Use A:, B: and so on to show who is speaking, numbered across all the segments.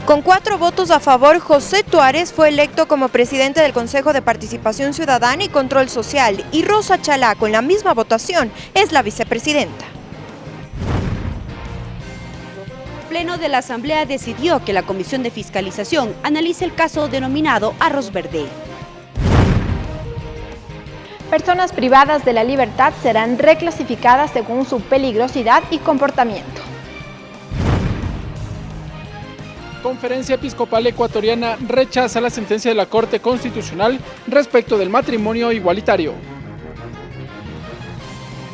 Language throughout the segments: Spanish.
A: Con 4 votos a favor, José Tuárez fue electo como presidente del Consejo de Participación Ciudadana y Control Social, y Rosa Chalá, con la misma votación, es la vicepresidenta.
B: El Pleno de la Asamblea decidió que la Comisión de Fiscalización analice el caso denominado Arroz Verde.
C: Personas privadas de la libertad serán reclasificadas según su peligrosidad y comportamiento.
D: Conferencia Episcopal Ecuatoriana rechaza la sentencia de la Corte Constitucional respecto del matrimonio igualitario.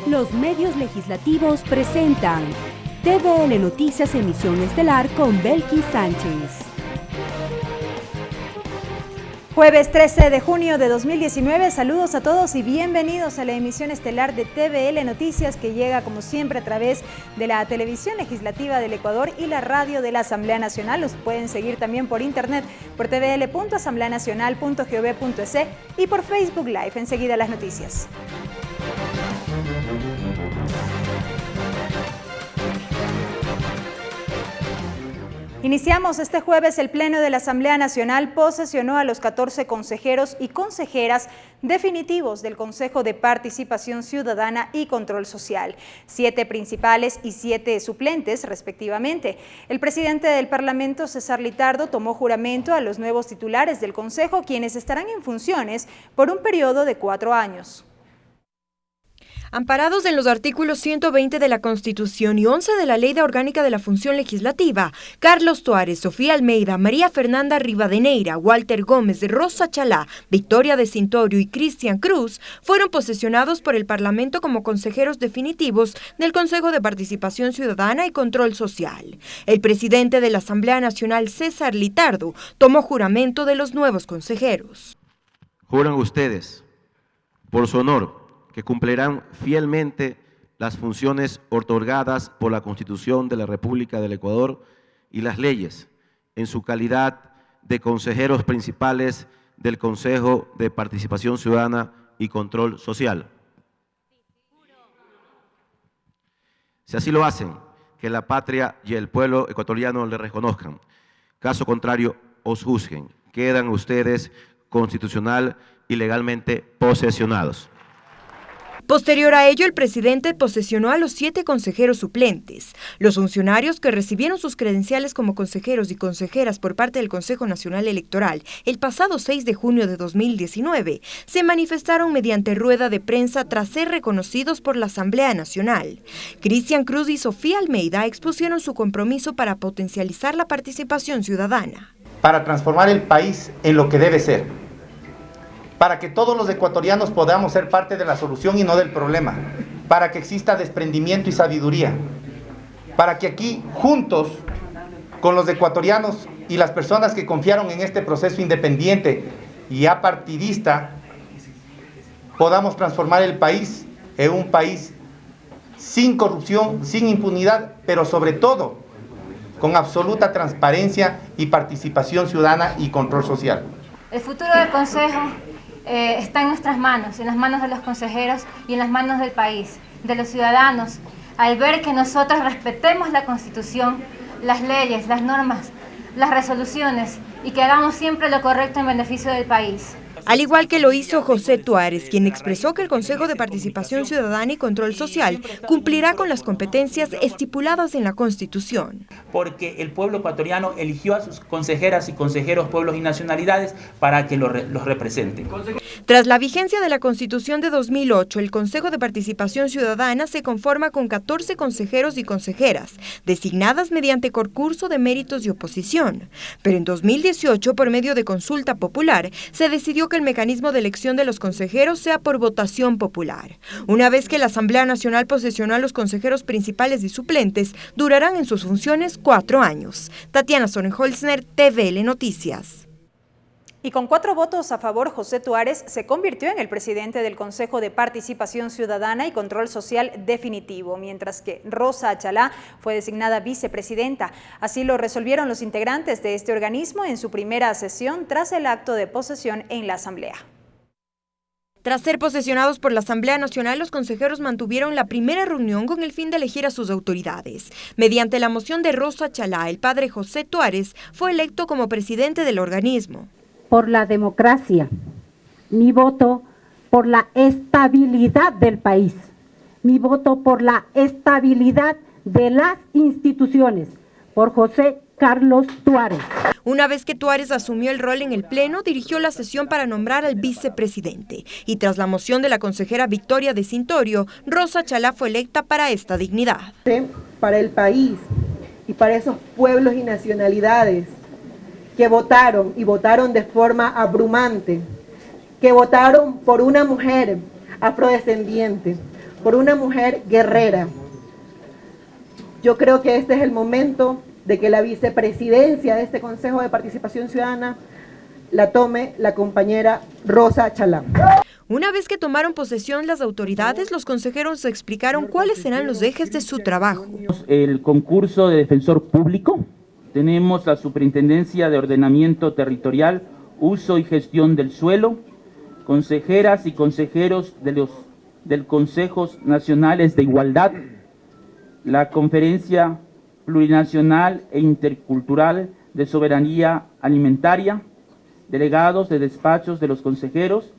B: Los medios legislativos presentan TVL Noticias Emisión Estelar con Belkis Sánchez.
E: Jueves 13 de junio de 2019, saludos a todos y bienvenidos a la emisión estelar de TVL Noticias, que llega como siempre a través de la televisión legislativa del Ecuador y la radio de la Asamblea Nacional. Los pueden seguir también por internet por tvl.asambleanacional.gov.es y por Facebook Live. Enseguida las noticias. Iniciamos este jueves. El Pleno de la Asamblea Nacional posesionó a los 14 consejeros y consejeras definitivos del Consejo de Participación Ciudadana y Control Social, 7 principales y 7 suplentes respectivamente. El presidente del Parlamento, César Litardo, tomó juramento a los nuevos titulares del Consejo, quienes estarán en funciones por un periodo de 4 años.
A: Amparados en los artículos 120 de la Constitución y 11 de la Ley Orgánica de la Función Legislativa, Carlos Tuárez, Sofía Almeida, María Fernanda Rivadeneira, Walter Gómez, Rosa Chalá, Victoria de Cintorio y Cristian Cruz fueron posesionados por el Parlamento como consejeros definitivos del Consejo de Participación Ciudadana y Control Social. El presidente de la Asamblea Nacional, César Litardo, tomó juramento de los nuevos consejeros.
F: Juran ustedes, por su honor, que cumplirán fielmente las funciones otorgadas por la Constitución de la República del Ecuador y las leyes, en su calidad de consejeros principales del Consejo de Participación Ciudadana y Control Social. Si así lo hacen, que la patria y el pueblo ecuatoriano le reconozcan. Caso contrario, os juzguen. Quedan ustedes constitucional y legalmente posesionados.
A: Posterior a ello, el presidente posesionó a los 7 consejeros suplentes. Los funcionarios que recibieron sus credenciales como consejeros y consejeras por parte del Consejo Nacional Electoral el pasado 6 de junio de 2019 se manifestaron mediante rueda de prensa tras ser reconocidos por la Asamblea Nacional. Cristian Cruz y Sofía Almeida expusieron su compromiso para potencializar la participación ciudadana.
G: Para transformar el país en lo que debe ser, para que todos los ecuatorianos podamos ser parte de la solución y no del problema, para que exista desprendimiento y sabiduría, para que aquí, juntos, con los ecuatorianos y las personas que confiaron en este proceso independiente y apartidista, podamos transformar el país en un país sin corrupción, sin impunidad, pero sobre todo, con absoluta transparencia y participación ciudadana y control social.
H: El futuro del Consejo está en nuestras manos, en las manos de los consejeros y en las manos del país, de los ciudadanos, al ver que nosotros respetemos la Constitución, las leyes, las normas, las resoluciones y que hagamos siempre lo correcto en beneficio del país.
A: Al igual que lo hizo José Tuárez, quien expresó que el Consejo de Participación Ciudadana y Control Social cumplirá con las competencias estipuladas en la Constitución.
I: Porque el pueblo ecuatoriano eligió a sus consejeras y consejeros, pueblos y nacionalidades para que los representen.
A: Tras la vigencia de la Constitución de 2008, el Consejo de Participación Ciudadana se conforma con 14 consejeros y consejeras, designadas mediante concurso de méritos y oposición. Pero en 2018, por medio de consulta popular, se decidió que el mecanismo de elección de los consejeros sea por votación popular. Una vez que la Asamblea Nacional posesionó a los consejeros principales y suplentes, durarán en sus funciones 4 años. Tatiana Sonnenholzner, TVL Noticias.
E: Y con 4 votos a favor, José Tuárez se convirtió en el presidente del Consejo de Participación Ciudadana y Control Social definitivo, mientras que Rosa Chalá fue designada vicepresidenta. Así lo resolvieron los integrantes de este organismo en su primera sesión tras el acto de posesión en la Asamblea.
A: Tras ser posesionados por la Asamblea Nacional, los consejeros mantuvieron la primera reunión con el fin de elegir a sus autoridades. Mediante la moción de Rosa Chalá, el padre José Tuárez fue electo como presidente del organismo.
J: Por la democracia, mi voto por la estabilidad del país, mi voto por la estabilidad de las instituciones, por José Carlos Tuárez.
A: Una vez que Tuárez asumió el rol en el Pleno, dirigió la sesión para nombrar al vicepresidente. Y tras la moción de la consejera Victoria de Cintorio, Rosa Chalá fue electa para esta dignidad.
K: Para el país y para esos pueblos y nacionalidades que votaron y votaron de forma abrumante, que votaron por una mujer afrodescendiente, por una mujer guerrera. Yo creo que este es el momento de que la vicepresidencia de este Consejo de Participación Ciudadana la tome la compañera Rosa Chalá.
A: Una vez que tomaron posesión las autoridades, los consejeros explicaron cuáles serán los ejes de su trabajo.
I: El concurso de defensor público, tenemos la Superintendencia de Ordenamiento Territorial, Uso y Gestión del Suelo, consejeras y consejeros del Consejos Nacionales de Igualdad, la Conferencia Plurinacional e Intercultural de Soberanía Alimentaria, delegados de despachos de los consejeros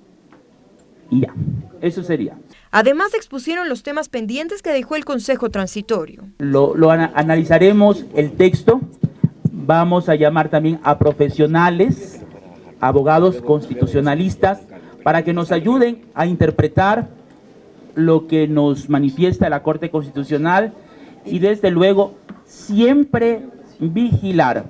I: y ya, eso sería.
A: Además expusieron los temas pendientes que dejó el Consejo Transitorio.
I: Analizaremos el texto, vamos a llamar también a profesionales, abogados constitucionalistas, para que nos ayuden a interpretar lo que nos manifiesta la Corte Constitucional y desde luego siempre vigilar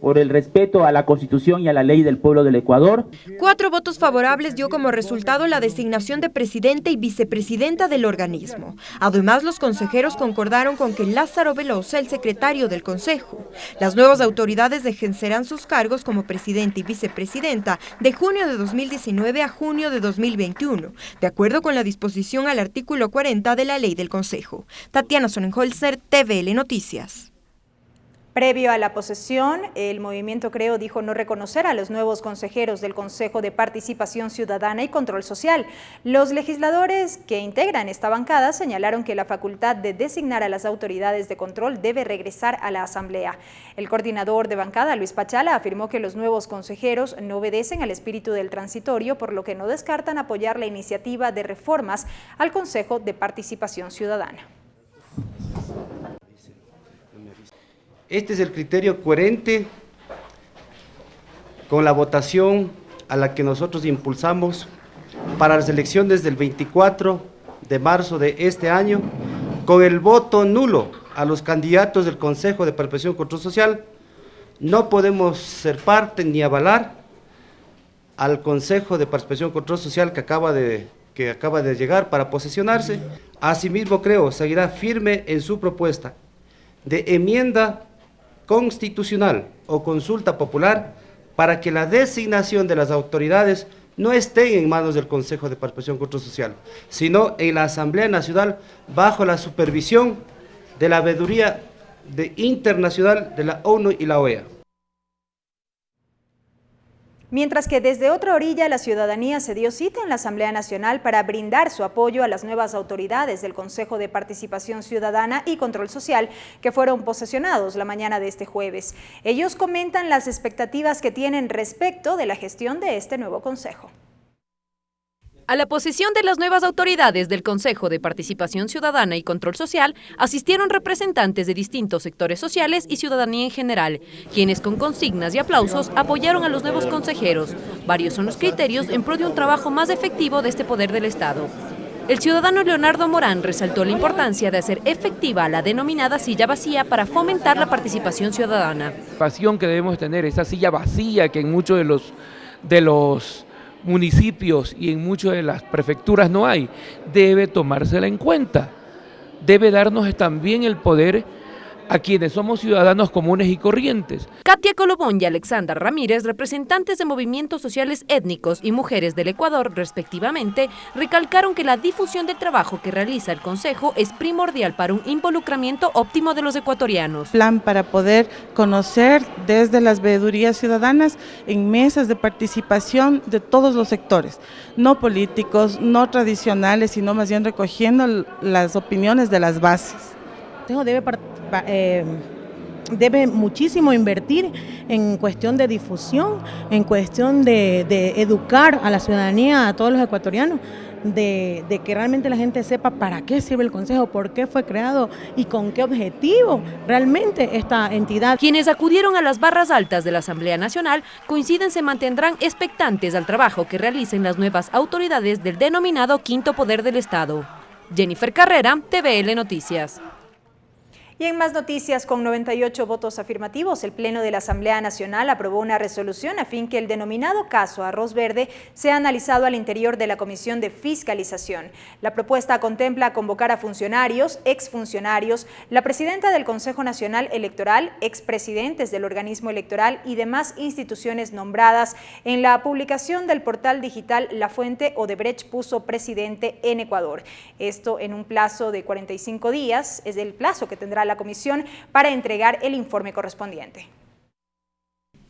I: por el respeto a la Constitución y a la ley del pueblo del Ecuador.
A: 4 votos favorables dio como resultado la designación de presidente y vicepresidenta del organismo. Además, los consejeros concordaron con que Lázaro Veloz sea el secretario del Consejo. Las nuevas autoridades ejercerán sus cargos como presidente y vicepresidenta de junio de 2019 a junio de 2021, de acuerdo con la disposición al artículo 40 de la ley del Consejo. Tatiana Sonnenholzer, TVL Noticias.
E: Previo a la posesión, el Movimiento Creo dijo no reconocer a los nuevos consejeros del Consejo de Participación Ciudadana y Control Social. Los legisladores que integran esta bancada señalaron que la facultad de designar a las autoridades de control debe regresar a la Asamblea. El coordinador de bancada, Luis Pachala, afirmó que los nuevos consejeros no obedecen al espíritu del transitorio, por lo que no descartan apoyar la iniciativa de reformas al Consejo de Participación Ciudadana.
L: Este es el criterio coherente con la votación a la que nosotros impulsamos para las elecciones del 24 de marzo de este año, con el voto nulo a los candidatos del Consejo de Participación y Control Social. No podemos ser parte ni avalar al Consejo de Participación y Control Social que acaba de llegar para posesionarse. Asimismo, Creo seguirá firme en su propuesta de enmienda constitucional o consulta popular para que la designación de las autoridades no esté en manos del Consejo de Participación y Control Social, sino en la Asamblea Nacional bajo la supervisión de la veeduría internacional de la ONU y la OEA.
E: Mientras que desde otra orilla la ciudadanía se dio cita en la Asamblea Nacional para brindar su apoyo a las nuevas autoridades del Consejo de Participación Ciudadana y Control Social que fueron posesionados la mañana de este jueves. Ellos comentan las expectativas que tienen respecto de la gestión de este nuevo consejo.
M: A la posesión de las nuevas autoridades del Consejo de Participación Ciudadana y Control Social asistieron representantes de distintos sectores sociales y ciudadanía en general, quienes con consignas y aplausos apoyaron a los nuevos consejeros. Varios son los criterios en pro de un trabajo más efectivo de este poder del Estado. El ciudadano Leonardo Morán resaltó la importancia de hacer efectiva la denominada silla vacía para fomentar la participación ciudadana.
N: La pasión que debemos tener, esa silla vacía que en muchos de los municipios y en muchas de las prefecturas no hay, debe tomársela en cuenta, debe darnos también el poder a quienes somos ciudadanos comunes y corrientes.
M: Katia Colobón y Alexandra Ramírez, representantes de movimientos sociales étnicos y mujeres del Ecuador, respectivamente, recalcaron que la difusión del trabajo que realiza el Consejo es primordial para un involucramiento óptimo de los ecuatorianos.
O: Plan para poder conocer desde las veedurías ciudadanas en mesas de participación de todos los sectores, no políticos, no tradicionales, sino más bien recogiendo las opiniones de las bases.
P: Debe muchísimo invertir en cuestión de difusión, en cuestión de educar a la ciudadanía, a todos los ecuatorianos, de que realmente la gente sepa para qué sirve el Consejo, por qué fue creado y con qué objetivo realmente esta entidad.
M: Quienes acudieron a las barras altas de la Asamblea Nacional coinciden se mantendrán expectantes al trabajo que realicen las nuevas autoridades del denominado Quinto Poder del Estado. Jennifer Carrera, TVL Noticias.
E: Y en más noticias, con 98 votos afirmativos, el Pleno de la Asamblea Nacional aprobó una resolución a fin que el denominado caso Arroz Verde sea analizado al interior de la Comisión de Fiscalización. La propuesta contempla convocar a funcionarios, exfuncionarios, la presidenta del Consejo Nacional Electoral, expresidentes del organismo electoral y demás instituciones nombradas en la publicación del portal digital La Fuente Odebrecht puso presidente en Ecuador. Esto en un plazo de 45 días, es el plazo que tendrá la comisión para entregar el informe correspondiente.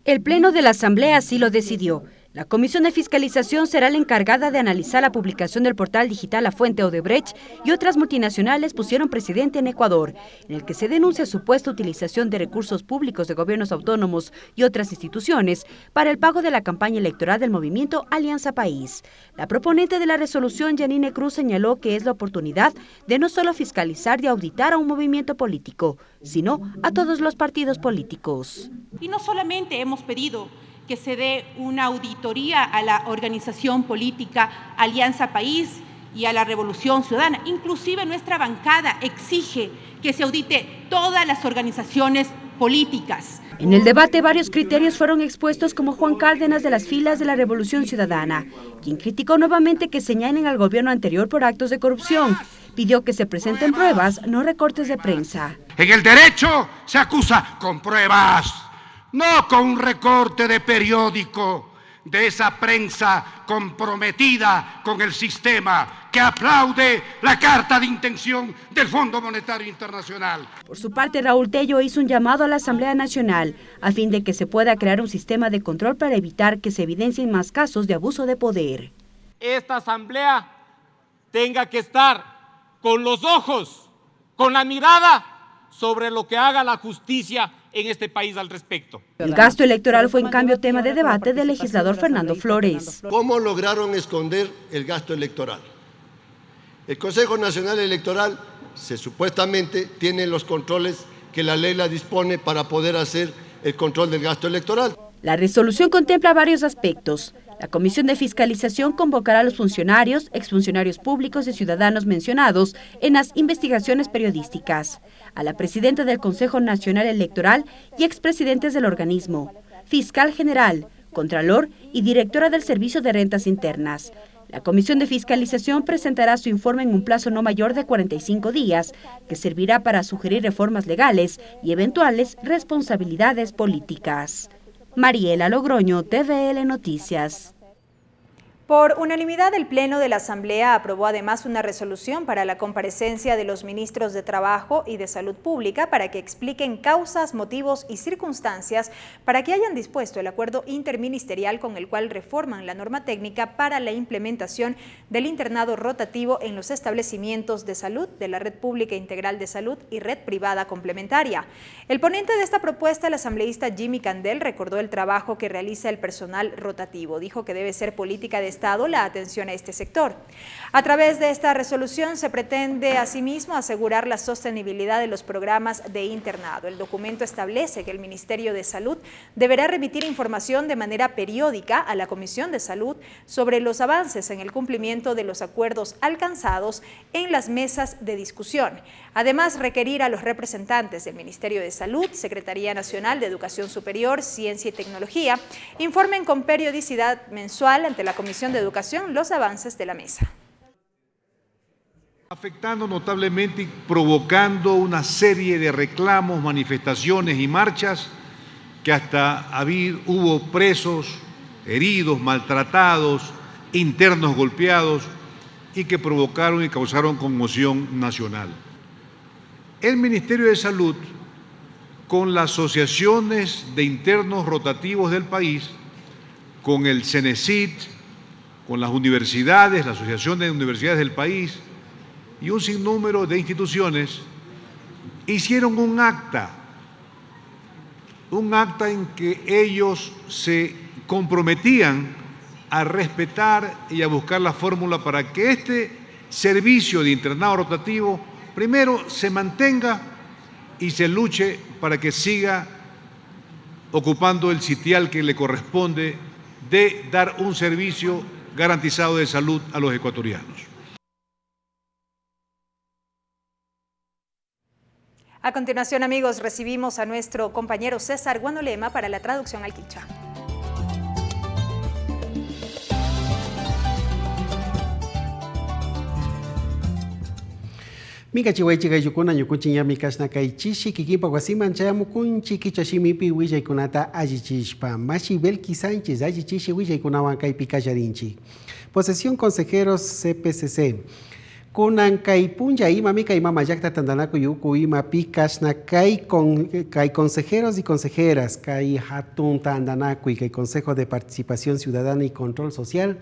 Q: El Pleno de la Asamblea así lo decidió. La Comisión de Fiscalización será la encargada de analizar la publicación del portal digital La Fuente Odebrecht y otras multinacionales pusieron presidente en Ecuador, en el que se denuncia supuesta utilización de recursos públicos de gobiernos autónomos y otras instituciones para el pago de la campaña electoral del movimiento Alianza País. La proponente de la resolución, Yanine Cruz, señaló que es la oportunidad de no solo fiscalizar y auditar a un movimiento político, sino a todos los partidos políticos.
R: Y no solamente hemos pedido que se dé una auditoría a la organización política Alianza País y a la Revolución Ciudadana. Inclusive nuestra bancada exige que se audite todas las organizaciones políticas.
Q: En el debate varios criterios fueron expuestos, como Juan Cárdenas de las filas de la Revolución Ciudadana, quien criticó nuevamente que señalen al gobierno anterior por actos de corrupción. Pidió que se presenten pruebas, no recortes de prensa.
S: En el derecho se acusa con pruebas, no con un recorte de periódico de esa prensa comprometida con el sistema que aplaude la carta de intención del Fondo Monetario Internacional.
Q: Por su parte, Raúl Tello hizo un llamado a la Asamblea Nacional a fin de que se pueda crear un sistema de control para evitar que se evidencien más casos de abuso de poder.
T: Esta Asamblea tenga que estar con los ojos, con la mirada sobre lo que haga la justicia en este país al respecto.
Q: El gasto electoral fue en cambio tema de debate del legislador Fernando Flores.
U: ¿Cómo lograron esconder el gasto electoral? El Consejo Nacional Electoral supuestamente tiene los controles que la ley la dispone para poder hacer el control del gasto electoral.
Q: La resolución contempla varios aspectos. La Comisión de Fiscalización convocará a los funcionarios, exfuncionarios públicos y ciudadanos mencionados en las investigaciones periodísticas, a la presidenta del Consejo Nacional Electoral y expresidentes del organismo, fiscal general, contralor y directora del Servicio de Rentas Internas. La Comisión de Fiscalización presentará su informe en un plazo no mayor de 45 días, que servirá para sugerir reformas legales y eventuales responsabilidades políticas. Mariela Logroño, TVL Noticias.
E: Por unanimidad, el Pleno de la Asamblea aprobó además una resolución para la comparecencia de los ministros de Trabajo y de Salud Pública para que expliquen causas, motivos y circunstancias para que hayan dispuesto el acuerdo interministerial con el cual reforman la norma técnica para la implementación del internado rotativo en los establecimientos de salud de la Red Pública Integral de Salud y Red Privada Complementaria. El ponente de esta propuesta, el asambleísta Jimmy Candel, recordó el trabajo que realiza el personal rotativo. Dijo que debe ser política de Estado la atención a este sector. A través de esta resolución se pretende asimismo asegurar la sostenibilidad de los programas de internado. El documento establece que el Ministerio de Salud deberá remitir información de manera periódica a la Comisión de Salud sobre los avances en el cumplimiento de los acuerdos alcanzados en las mesas de discusión. Además, requerir a los representantes del Ministerio de Salud, Secretaría Nacional de Educación Superior, Ciencia y Tecnología, informen con periodicidad mensual ante la Comisión de Educación los avances de la mesa.
C: afectando notablemente y provocando una serie de reclamos, manifestaciones y marchas que hasta hubo presos, heridos, maltratados, internos golpeados y que provocaron y causaron conmoción nacional. El Ministerio de Salud, con las asociaciones de internos rotativos del país, con el CENESID, con las universidades, la Asociación de Universidades del país y un sinnúmero de instituciones, hicieron un acta en que ellos se comprometían a respetar y a buscar la fórmula para que este servicio de internado rotativo primero se mantenga y se luche para que siga ocupando el sitial que le corresponde de dar un servicio garantizado de salud a los ecuatorianos.
E: A continuación, amigos, recibimos a nuestro compañero César Guanolema para la traducción al quichua.
V: Mika chihuaychiga yukuna ñukunchi yami kasna kay chishi kikipa wasiman chayamukunchi kichashimipi willaykunata allichishpa Mashi Belki Sánchez allichishi willaykunawan kaypi kallarinchi. Posesión Consejeros CPCC. Kunan kay punja imami kay mama llakta tandanaku yuku imapi kasna kay consejeros y consejeras kay hatun tandanaku y kay Consejo de Participación Ciudadana y Control Social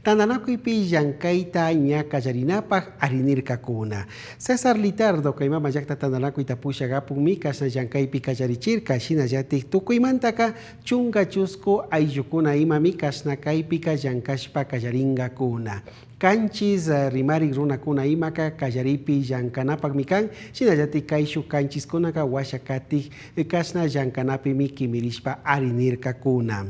V: Tandanakuipi Yankaita ñaka yarinapaj arinirkakuna. César Litardo kaymama llakta Tandanakuy tapusha gapumi kasna Yankaypi kallarichirka shinallatik tukuymantaka chunga chusku ayllukuna imami kasna kaypika llankashpa kallarinkakuna. Kanchis rimari runakuna imaka kallaripi llankanapak mikan shinallatik kayshu kanchiskunaka washakatik kasna llankanapi mikimirishpa arinirkakuna.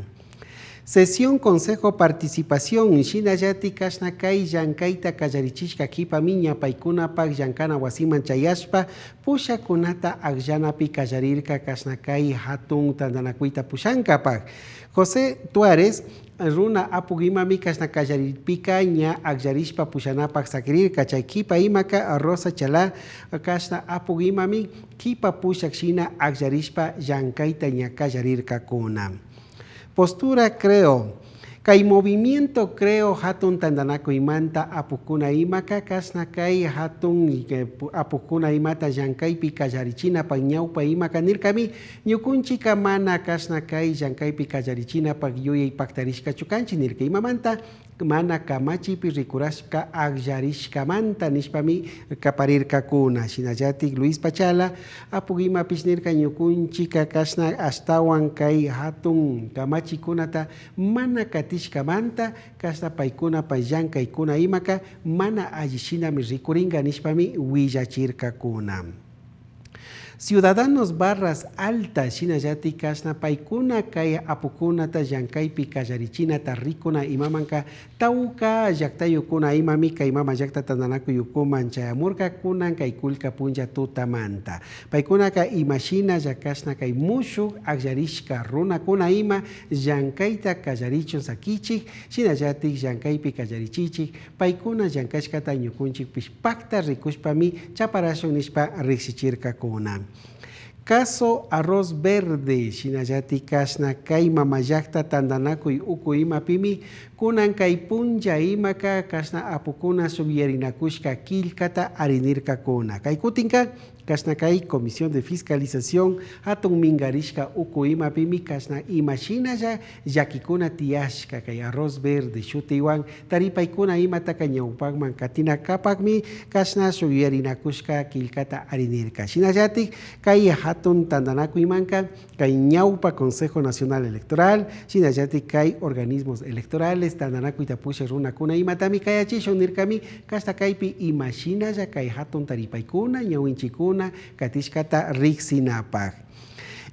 V: Sesión Consejo Participación Shinayati Kashna Kai Yankaita Kallarichishka Kipa Miña Paikuna Pak Yankana Wasiman Chayashpa Pusha Kunata Agyanapi Kallarirka Kashna Kai Hatun Tandanakuita Pushanka Pak José Tuárez Runa Apugimami Kashna Kallaripika Ña Agyarishpa Pushanapak Sakrirka Chay Kipa Imaka Rosa Chala Kashna Apugimami Kipa Pushak Shina Agyarishpa Yankaita Ña Kallarirka Kuna. Postura creo, kay movimiento creo hatun tandanaku imanta apukuna imaka kasna kay hatun apukuna imata yankaypi kallarichina pa ñawpa imaka nirkami ñukunchika mana kasna kay yankaypi kallarichina pa yuyay paktarishka chukanchi nirka imamanta mana kamachipi rikurashka agjarishkamanta nishpami kaparirkakuna shinallatik Luis Pachala apugima pisnirka ñukunchika kasna astawan kay hatun kamachikunata mana katishkamanta kasna paykuna payllankaykuna imaka mana allishinami rikuringa nishpami willachirkakuna. Ciudadanos Barras Alta Shinayati Kasna Paikuna Kaya Apukunata Yankaypi Kallarichinata Rikuna Imamanka Tauka Yaktayukuna Imamika Imama Yakta Tandanaku Yukuman Chayamurka Kunan Kaikulka Punja Tutamanta Paikunaka Imashina Yakasna Kai Mushu Agyarishka Runa Kuna Ima Yankaita Kallarichon Sakichik Shinayati Yankaypi Kallarichichik Paikuna Yankashkata Yukunchik Pishpakta Rikushpami Chaparashon Nishpa Rixichirka Kuna. Caso Arroz Verde, Shinayati Kashna Kai Mamayakta Tandanakuy Ukuima Pimi, Kunan Kai Punja Imaka Kashna Apukuna Subyerinakushka Kilkata Arinirka Kuna. Kai Kutinka, Kashna Kai Comisión de Fiscalización, Hatun Mingarishka Ukuima Pimi, Kashna Imashina ya Yakikuna Tiashka, Kai Arroz Verde, Shutiwan, Taripaikuna Imata Kañaupagman Katina Kapagmi, Kashna Subyerinakushka Kilkata Arinirka. Shinayati Kai Hatun Tandanaku Imanka, Kai Ñaupa Consejo Nacional Electoral, Shinayati Kai Organismos Electorales, Tandanaku Itapusha Runa Kuna Imatami Kai Achisho Nirkami, Kasta Kaipi Imashina ya Kai Hatun Taripaikuna, Ñauinchikuna, Katishkata Rixinapag.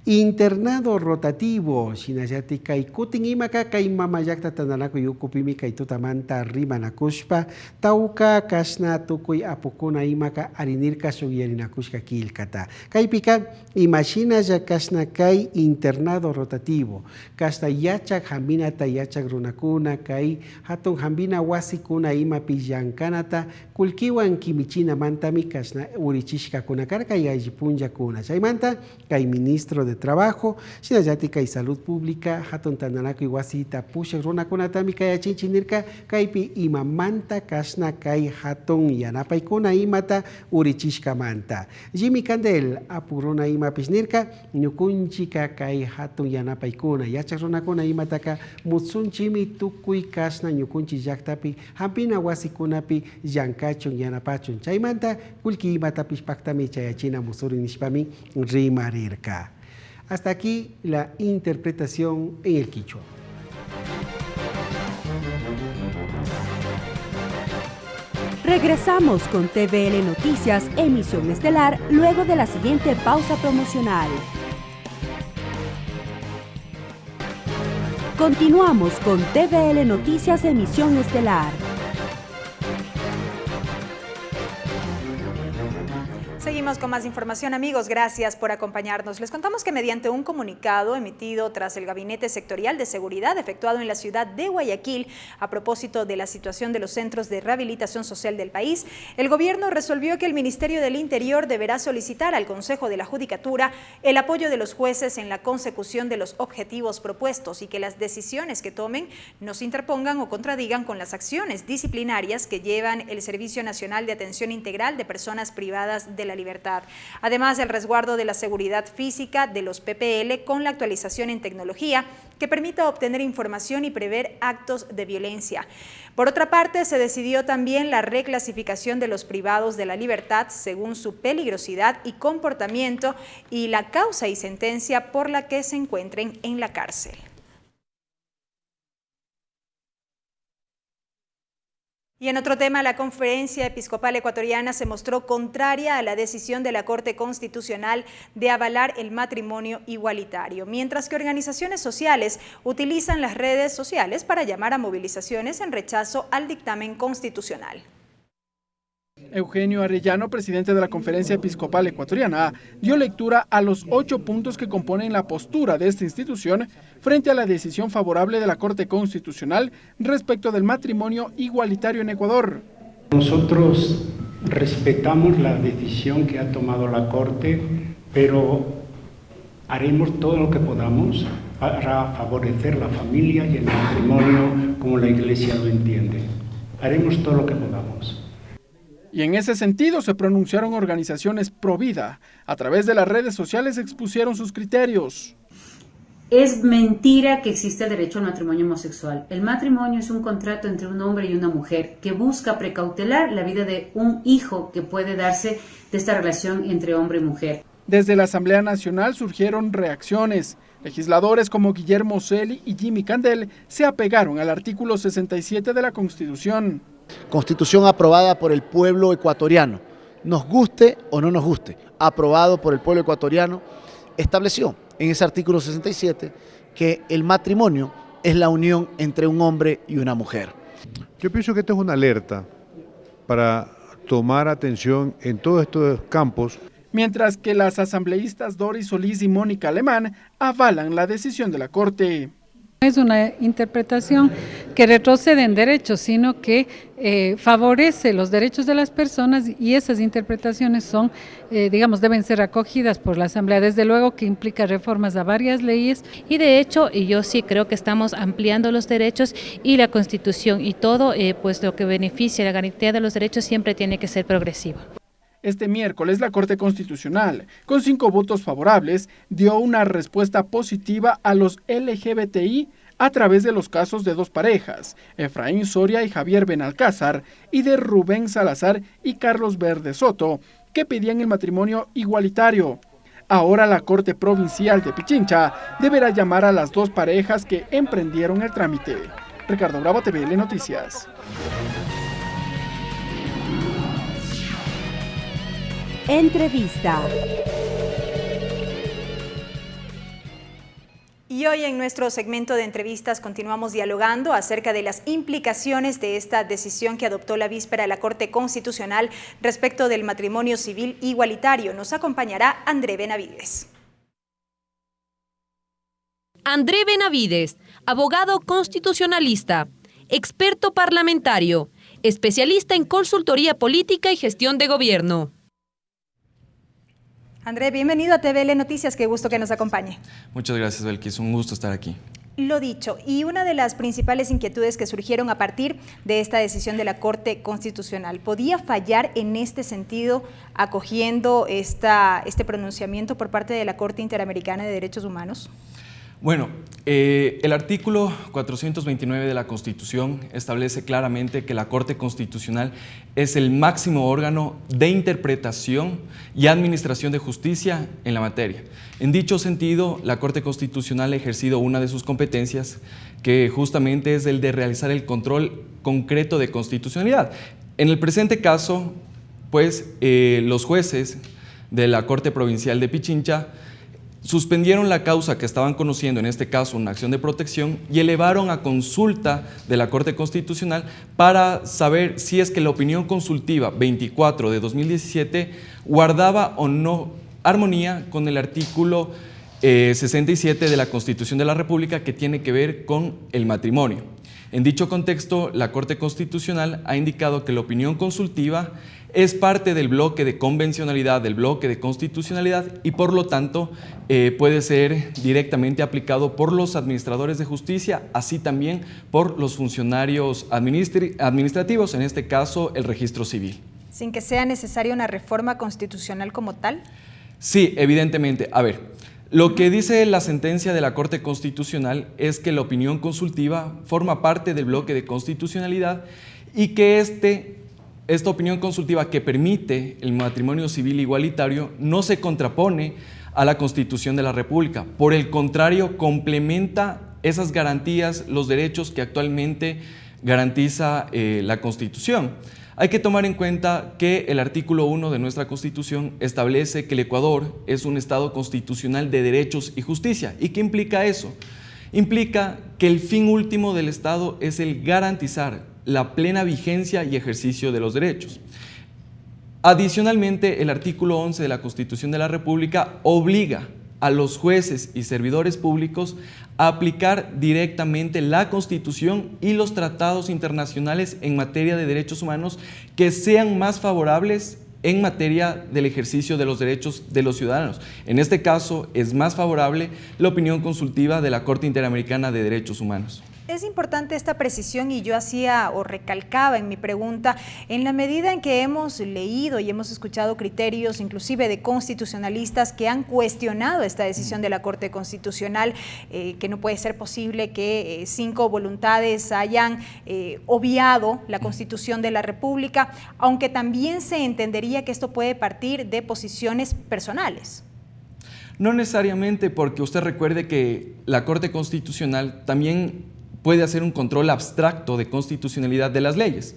V: Internado rotativo, shinayati kay kutin imaka kay mamayakta tananaku yukupimi kay tutamanta rimanakushpa, tauka kasna tukuy apukuna imaka arinirka sugyarinakushka kilkata. Kay pika imagina ya kasna kay internado rotativo, kasta yachak hambinata yachak runakuna kay hatun hambina wasikuna ima pillankanata kulkiwan kimichina mantami kasna urichishka kuna karka yajipunja kuna. Chaymanta kay ministro de Trabajo, Shinayati kay Salud Pública, hatun tananaku iwasita pushak runakunatami kay achinchinirka kaypi imamanta kasna kay hatun yanapaykuna imata urichishkamanta. Jimmy Candel apuruna ima pisnirka ñukunchika kay hatun yanapaykuna yachak runakuna imataka mutsunchimi tukuy kasna ñukunchi llaktapi hampina wasikunapi llankachun yanapachun. Chaymanta kulki imatapish paktami chayachina musuri nishpami rimarirka. Hasta aquí la interpretación en el quichua.
Q: Regresamos con TVL Noticias, emisión estelar, luego de la siguiente pausa promocional. Continuamos con TVL Noticias, emisión estelar.
E: Seguimos con más información, amigos. Gracias por acompañarnos. Les contamos que mediante un comunicado emitido tras el Gabinete Sectorial de Seguridad efectuado en la ciudad de Guayaquil a propósito de la situación de los centros de rehabilitación social del país, el gobierno resolvió que el Ministerio del Interior deberá solicitar al Consejo de la Judicatura el apoyo de los jueces en la consecución de los objetivos propuestos y que las decisiones que tomen no se interpongan o contradigan con las acciones disciplinarias que llevan el Servicio Nacional de Atención Integral de Personas Privadas de la Libertad. Además, el resguardo de la seguridad física de los PPL con la actualización en tecnología que permita obtener información y prever actos de violencia. Por otra parte, se decidió también la reclasificación de los privados de la libertad según su peligrosidad y comportamiento y la causa y sentencia por la que se encuentren en la cárcel. Y en otro tema, la Conferencia Episcopal Ecuatoriana se mostró contraria a la decisión de la Corte Constitucional de avalar el matrimonio igualitario, mientras que organizaciones sociales utilizan las redes sociales para llamar a movilizaciones en rechazo al dictamen constitucional.
B: Eugenio Arellano, presidente de la Conferencia Episcopal Ecuatoriana, dio lectura a los 8 puntos que componen la postura de esta institución frente a la decisión favorable de la Corte Constitucional respecto del matrimonio igualitario en Ecuador.
D: Nosotros respetamos la decisión que ha tomado la Corte, pero haremos todo lo que podamos para favorecer la familia y el matrimonio como la Iglesia lo entiende. Haremos todo lo que podamos.
B: Y en ese sentido se pronunciaron organizaciones pro vida. A través de las redes sociales expusieron sus criterios.
W: Es mentira que existe el derecho al matrimonio homosexual. El matrimonio es un contrato entre un hombre y una mujer que busca precautelar la vida de un hijo que puede darse de esta relación entre hombre y mujer.
B: Desde la Asamblea Nacional surgieron reacciones. Legisladores como Guillermo Celi y Jimmy Candel se apegaron al artículo 67 de la Constitución.
X: Constitución aprobada por el pueblo ecuatoriano, nos guste o no nos guste, aprobado por el pueblo ecuatoriano, estableció en ese artículo 67 que el matrimonio es la unión entre un hombre y una mujer.
C: Yo pienso que esto es una alerta para tomar atención en todos estos campos.
B: Mientras que las asambleístas Doris Solís y Mónica Alemán avalan la decisión de la Corte.
Y: Es una interpretación que retrocede en derechos, sino que favorece los derechos de las personas y esas interpretaciones son, deben ser acogidas por la Asamblea. Desde luego que implica reformas a varias leyes.
Z: Y de hecho, yo sí creo que estamos ampliando los derechos y la Constitución y todo, pues lo que beneficia la garantía de los derechos siempre tiene que ser progresivo.
B: Este miércoles la Corte Constitucional, con 5 votos favorables, dio una respuesta positiva a los LGBTI a través de los casos de 2 parejas, Efraín Soria y Javier Benalcázar, y de Rubén Salazar y Carlos Verde Soto, que pedían el matrimonio igualitario. Ahora la Corte Provincial de Pichincha deberá llamar a las 2 parejas que emprendieron el trámite. Ricardo Bravo, TVL Noticias.
Q: Entrevista.
E: Y hoy en nuestro segmento de entrevistas continuamos dialogando acerca de las implicaciones de esta decisión que adoptó la víspera la Corte Constitucional respecto del matrimonio civil igualitario. Nos acompañará André Benavides.
M: André Benavides, abogado constitucionalista, experto parlamentario, especialista en consultoría política y gestión de gobierno.
E: André, bienvenido a TVL Noticias, qué gusto que nos acompañe.
F: Muchas gracias, Belkis, un gusto estar aquí.
E: Lo dicho, y una de las principales inquietudes que surgieron a partir de esta decisión de la Corte Constitucional, ¿podía fallar en este sentido acogiendo este pronunciamiento por parte de la Corte Interamericana de Derechos Humanos?
F: Bueno, el artículo 429 de la Constitución establece claramente que la Corte Constitucional es el máximo órgano de interpretación y administración de justicia en la materia. En dicho sentido, la Corte Constitucional ha ejercido una de sus competencias, que justamente es el de realizar el control concreto de constitucionalidad. En el presente caso, pues, los jueces de la Corte Provincial de Pichincha suspendieron la causa que estaban conociendo, en este caso una acción de protección, y elevaron a consulta de la Corte Constitucional para saber si es que la opinión consultiva 24 de 2017 guardaba o no armonía con el artículo 67 de la Constitución de la República, que tiene que ver con el matrimonio. En dicho contexto, la Corte Constitucional ha indicado que la opinión consultiva es parte del bloque de convencionalidad, del bloque de constitucionalidad, y por lo tanto puede ser directamente aplicado por los administradores de justicia, así también por los funcionarios administrativos, en este caso el registro civil.
E: ¿Sin que sea necesaria una reforma constitucional como tal?
F: Sí, evidentemente. A ver, lo que dice la sentencia de la Corte Constitucional es que la opinión consultiva forma parte del bloque de constitucionalidad y que esta opinión consultiva que permite el matrimonio civil igualitario no se contrapone a la Constitución de la República. Por el contrario, complementa esas garantías, los derechos que actualmente garantiza la Constitución. Hay que tomar en cuenta que el artículo 1 de nuestra Constitución establece que el Ecuador es un Estado constitucional de derechos y justicia. ¿Y qué implica eso? Implica que el fin último del Estado es el garantizar la plena vigencia y ejercicio de los derechos. Adicionalmente, el artículo 11 de la Constitución de la República obliga a los jueces y servidores públicos a aplicar directamente la Constitución y los tratados internacionales en materia de derechos humanos que sean más favorables en materia del ejercicio de los derechos de los ciudadanos. En este caso, es más favorable la opinión consultiva de la Corte Interamericana de Derechos Humanos.
E: Es importante esta precisión, y yo hacía o recalcaba en mi pregunta, en la medida en que hemos leído y hemos escuchado criterios inclusive de constitucionalistas que han cuestionado esta decisión de la Corte Constitucional, que no puede ser posible que 5 voluntades hayan obviado la Constitución de la República, aunque también se entendería que esto puede partir de posiciones personales.
F: No necesariamente, porque usted recuerde que la Corte Constitucional también puede hacer un control abstracto de constitucionalidad de las leyes.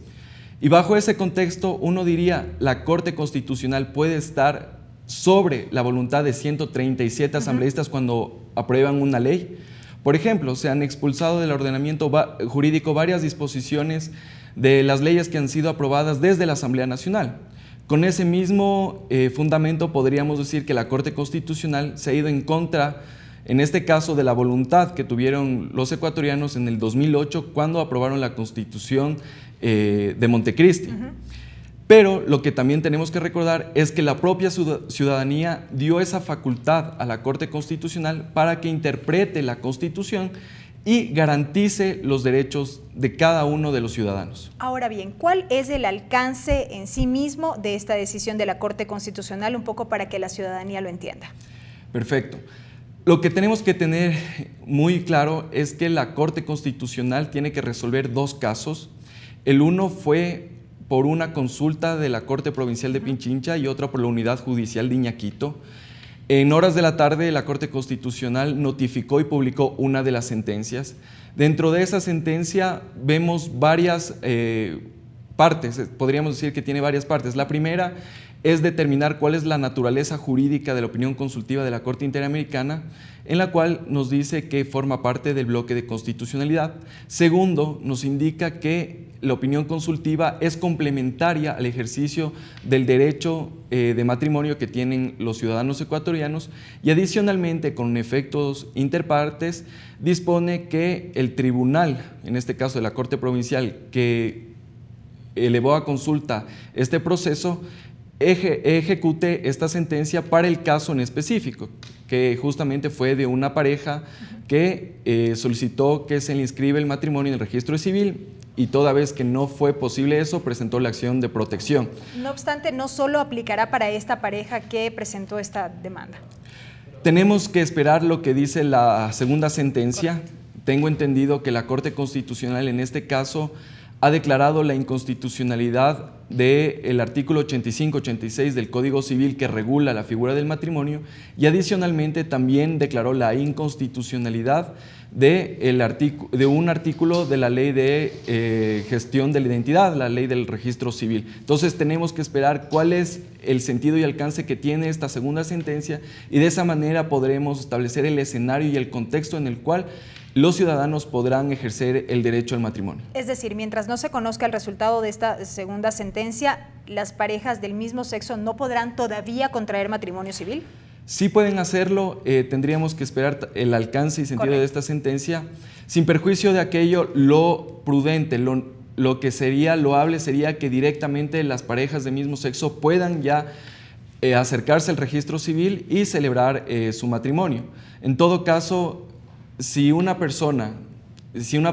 F: Y bajo ese contexto, uno diría, la Corte Constitucional puede estar sobre la voluntad de 137 asambleístas cuando aprueban una ley. Por ejemplo, se han expulsado del ordenamiento jurídico varias disposiciones de las leyes que han sido aprobadas desde la Asamblea Nacional. Con ese mismo fundamento podríamos decir que la Corte Constitucional se ha ido en contra, en este caso, de la voluntad que tuvieron los ecuatorianos en el 2008 cuando aprobaron la Constitución de Montecristi. Pero lo que también tenemos que recordar es que la propia ciudadanía dio esa facultad a la Corte Constitucional para que interprete la Constitución y garantice los derechos de cada uno de los ciudadanos.
E: Ahora bien, ¿cuál es el alcance en sí mismo de esta decisión de la Corte Constitucional? Un poco para que la ciudadanía lo entienda.
F: Perfecto. Lo que tenemos que tener muy claro es que la Corte Constitucional tiene que resolver 2 casos. El uno fue por una consulta de la Corte Provincial de Pichincha y otra por la Unidad Judicial de Iñaquito. En horas de la tarde, la Corte Constitucional notificó y publicó una de las sentencias. Dentro de esa sentencia vemos varias partes, podríamos decir que tiene varias partes. La primera es determinar cuál es la naturaleza jurídica de la opinión consultiva de la Corte Interamericana, en la cual nos dice que forma parte del bloque de constitucionalidad. Segundo, nos indica que la opinión consultiva es complementaria al ejercicio del derecho de matrimonio que tienen los ciudadanos ecuatorianos, y adicionalmente, con efectos interpartes, dispone que el tribunal, en este caso de la Corte Provincial, que elevó a consulta este proceso, ejecute esta sentencia para el caso en específico, que justamente fue de una pareja que solicitó que se le inscriba el matrimonio en el registro civil, y toda vez que no fue posible eso, presentó la acción de protección.
E: No obstante, no solo aplicará para esta pareja que presentó esta demanda.
F: Tenemos que esperar lo que dice la segunda sentencia. Correcto. Tengo entendido que la Corte Constitucional en este caso ha declarado la inconstitucionalidad del artículo 85-86 del Código Civil que regula la figura del matrimonio, y adicionalmente también declaró la inconstitucionalidad de un artículo de la Ley de Gestión de la Identidad, la Ley del Registro Civil. Entonces tenemos que esperar cuál es el sentido y alcance que tiene esta segunda sentencia, y de esa manera podremos establecer el escenario y el contexto en el cual los ciudadanos podrán ejercer el derecho al matrimonio.
E: Es decir, mientras no se conozca el resultado de esta segunda sentencia, ¿las parejas del mismo sexo no podrán todavía contraer matrimonio civil?
F: Sí pueden hacerlo, tendríamos que esperar el alcance y sentido de esta sentencia. Sin perjuicio de aquello, lo prudente, lo que sería loable sería que directamente las parejas del mismo sexo puedan ya acercarse al registro civil y celebrar su matrimonio. En todo caso, si una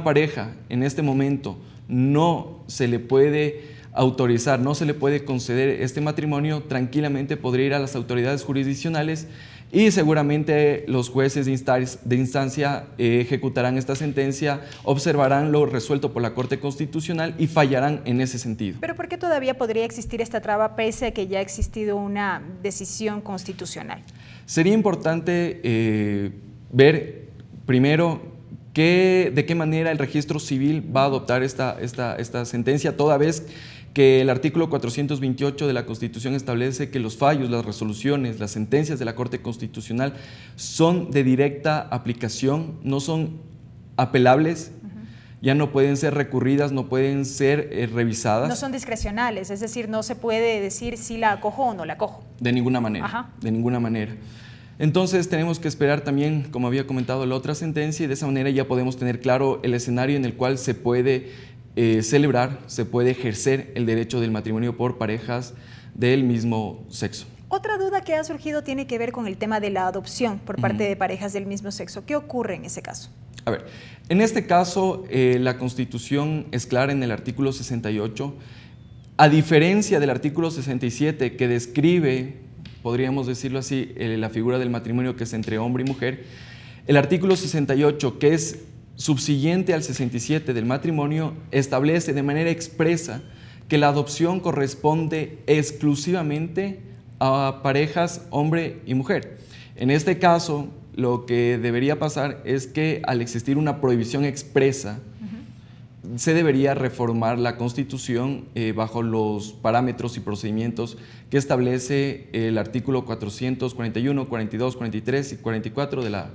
F: pareja en este momento no se le puede autorizar, no se le puede conceder este matrimonio, tranquilamente podría ir a las autoridades jurisdiccionales, y seguramente los jueces de instancia ejecutarán esta sentencia, observarán lo resuelto por la Corte Constitucional y fallarán en ese sentido.
E: ¿Pero por qué todavía podría existir esta traba pese a que ya ha existido una decisión constitucional?
F: Sería importante ver primero de qué manera el registro civil va a adoptar esta sentencia, toda vez que el artículo 428 de la Constitución establece que los fallos, las resoluciones, las sentencias de la Corte Constitucional son de directa aplicación, no son apelables, ya no pueden ser recurridas, no pueden ser revisadas.
E: No son discrecionales, es decir, no se puede decir si la acojo o no la acojo.
F: De ninguna manera, de ninguna manera. Entonces tenemos que esperar también, como había comentado, la otra sentencia, y de esa manera ya podemos tener claro el escenario en el cual se puede celebrar, se puede ejercer el derecho del matrimonio por parejas del mismo sexo.
E: Otra duda que ha surgido tiene que ver con el tema de la adopción por parte de parejas del mismo sexo. ¿Qué ocurre en ese caso?
F: A ver, en este caso la Constitución es clara en el artículo 68, a diferencia del artículo 67 que describe, podríamos decirlo así, la figura del matrimonio que es entre hombre y mujer. El artículo 68, que es subsiguiente al 67 del matrimonio, establece de manera expresa que la adopción corresponde exclusivamente a parejas hombre y mujer. En este caso, lo que debería pasar es que al existir una prohibición expresa, se debería reformar la Constitución bajo los parámetros y procedimientos que establece el artículo 441, 42, 43 y 44 de la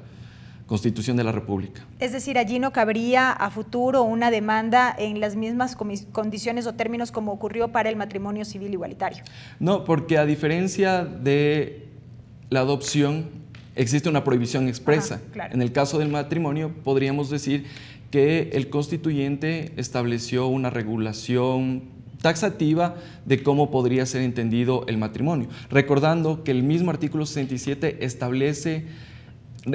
F: Constitución de la República.
E: Es decir, allí no cabría a futuro una demanda en las mismas condiciones o términos como ocurrió para el matrimonio civil igualitario.
F: No, porque a diferencia de la adopción, existe una prohibición expresa. Claro. En el caso del matrimonio, podríamos decir que el constituyente estableció una regulación taxativa de cómo podría ser entendido el matrimonio, recordando que el mismo artículo 67 establece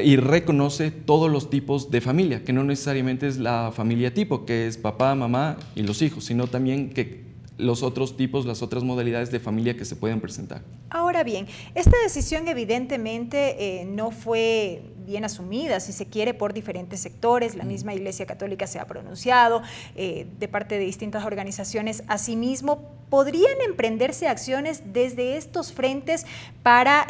F: y reconoce todos los tipos de familia, que no necesariamente es la familia tipo, que es papá, mamá y los hijos, sino también que los otros tipos, las otras modalidades de familia que se pueden presentar.
E: Ahora bien, esta decisión evidentemente no fue bien asumida, si se quiere, por diferentes sectores. La misma Iglesia Católica se ha pronunciado, de parte de distintas organizaciones. Asimismo, ¿podrían emprenderse acciones desde estos frentes para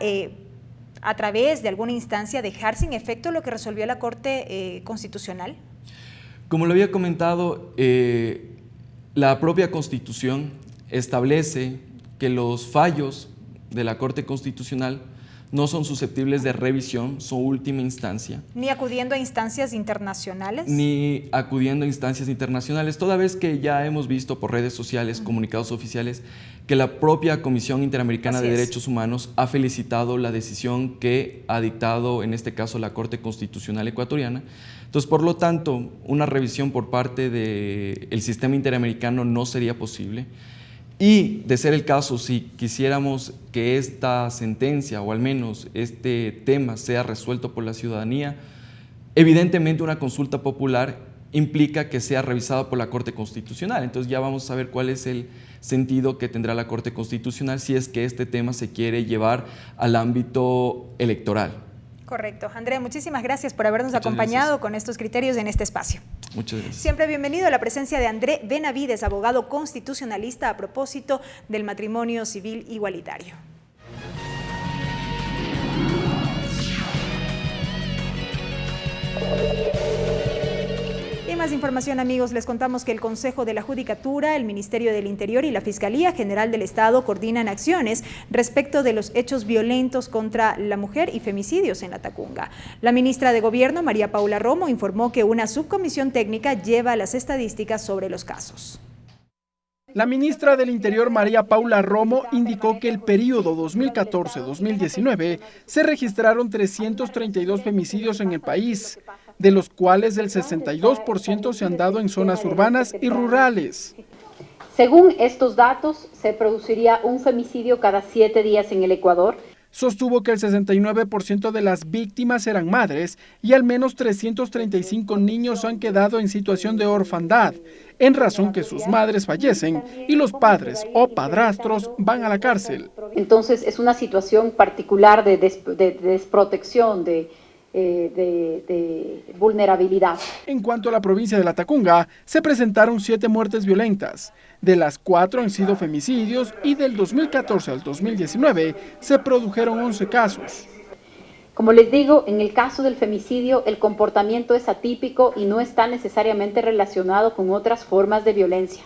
E: a través de alguna instancia dejar sin efecto lo que resolvió la Corte Constitucional?
F: Como lo había comentado, la propia Constitución establece que los fallos de la Corte Constitucional no son susceptibles de revisión, son última instancia.
E: ¿Ni acudiendo a instancias internacionales?
F: Ni acudiendo a instancias internacionales, toda vez que ya hemos visto por redes sociales, comunicados oficiales, que la propia Comisión Interamericana de Derechos Humanos ha felicitado la decisión que ha dictado, en este caso, la Corte Constitucional ecuatoriana. Entonces, por lo tanto, una revisión por parte del sistema interamericano no sería posible. Y, de ser el caso, si quisiéramos que esta sentencia, o al menos este tema, sea resuelto por la ciudadanía, evidentemente una consulta popular implica que sea revisada por la Corte Constitucional. Entonces ya vamos a ver cuál es el sentido que tendrá la Corte Constitucional si es que este tema se quiere llevar al ámbito electoral.
E: Correcto. André, muchísimas gracias por habernos acompañado con estos criterios en este espacio.
F: Muchas gracias.
E: Siempre bienvenido a la presencia de André Benavides, abogado constitucionalista, a propósito del matrimonio civil igualitario. Y más información, amigos, les contamos que el Consejo de la Judicatura, el Ministerio del Interior y la Fiscalía General del Estado coordinan acciones respecto de los hechos violentos contra la mujer y femicidios en la Tacunga. La ministra de Gobierno, María Paula Romo, informó que una subcomisión técnica lleva las estadísticas sobre los casos.
B: La ministra del Interior, María Paula Romo, indicó que el periodo 2014-2019 se registraron 332 femicidios en el país, de los cuales el 62% se han dado en zonas urbanas y rurales.
A: Según estos datos, se produciría un femicidio cada 7 días en el Ecuador.
B: Sostuvo que el 69% de las víctimas eran madres y al menos 335 niños han quedado en situación de orfandad, en razón que sus madres fallecen y los padres o padrastros van a la cárcel.
A: Entonces es una situación particular de desprotección, de vulnerabilidad.
B: En cuanto a la provincia de la Tacunga, se presentaron 7 muertes violentas, de las 4 han sido femicidios y del 2014 al 2019 se produjeron 11 casos.
A: Como les digo, en el caso del femicidio el comportamiento es atípico y no está necesariamente relacionado con otras formas de violencia.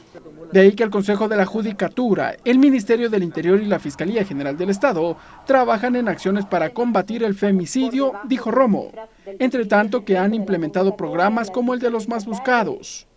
B: De ahí que el Consejo de la Judicatura, el Ministerio del Interior y la Fiscalía General del Estado trabajan en acciones para combatir el femicidio, dijo Romo, entre tanto que han implementado programas como el de los más buscados.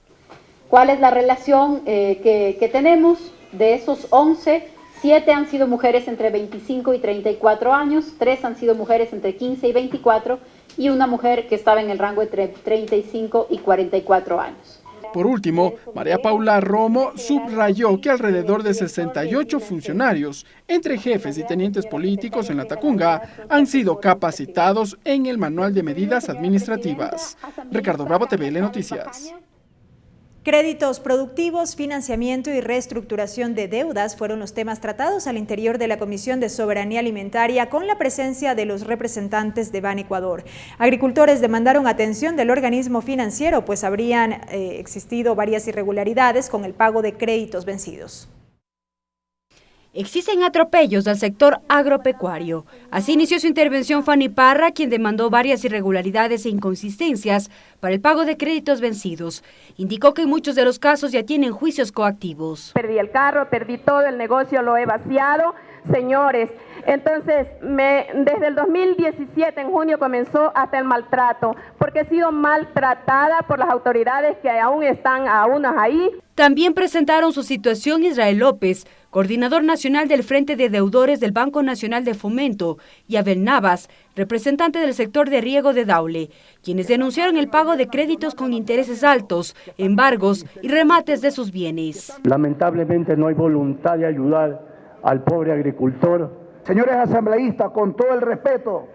A: ¿Cuál es la relación que tenemos? De esos 11, 7 han sido mujeres entre 25 y 34 años, 3 han sido mujeres entre 15 y 24 y una mujer que estaba en el rango entre 35 y 44 años.
B: Por último, María Paula Romo subrayó que alrededor de 68 funcionarios, entre jefes y tenientes políticos en la Tacunga, han sido capacitados en el Manual de Medidas Administrativas. Ricardo Bravo, TVL Noticias.
E: Créditos productivos, financiamiento y reestructuración de deudas fueron los temas tratados al interior de la Comisión de Soberanía Alimentaria con la presencia de los representantes de Banecuador. Agricultores demandaron atención del organismo financiero, pues habrían existido varias irregularidades con el pago de créditos vencidos.
Q: Existen atropellos al sector agropecuario. Así inició su intervención Fanny Parra, quien demandó varias irregularidades e inconsistencias para el pago de créditos vencidos. Indicó que en muchos de los casos ya tienen juicios coactivos.
G: Perdí el carro, perdí todo, el negocio lo he vaciado, señores. Entonces, desde el 2017, en junio, comenzó hasta el maltrato, porque he sido maltratada por las autoridades que aún están ahí.
Q: También presentaron su situación Israel López, coordinador nacional del Frente de Deudores del Banco Nacional de Fomento, y Abel Navas, representante del sector de riego de Daule, quienes denunciaron el pago de créditos con intereses altos, embargos y remates de sus bienes.
H: Lamentablemente no hay voluntad de ayudar al pobre agricultor. Señores asambleístas, con todo el respeto,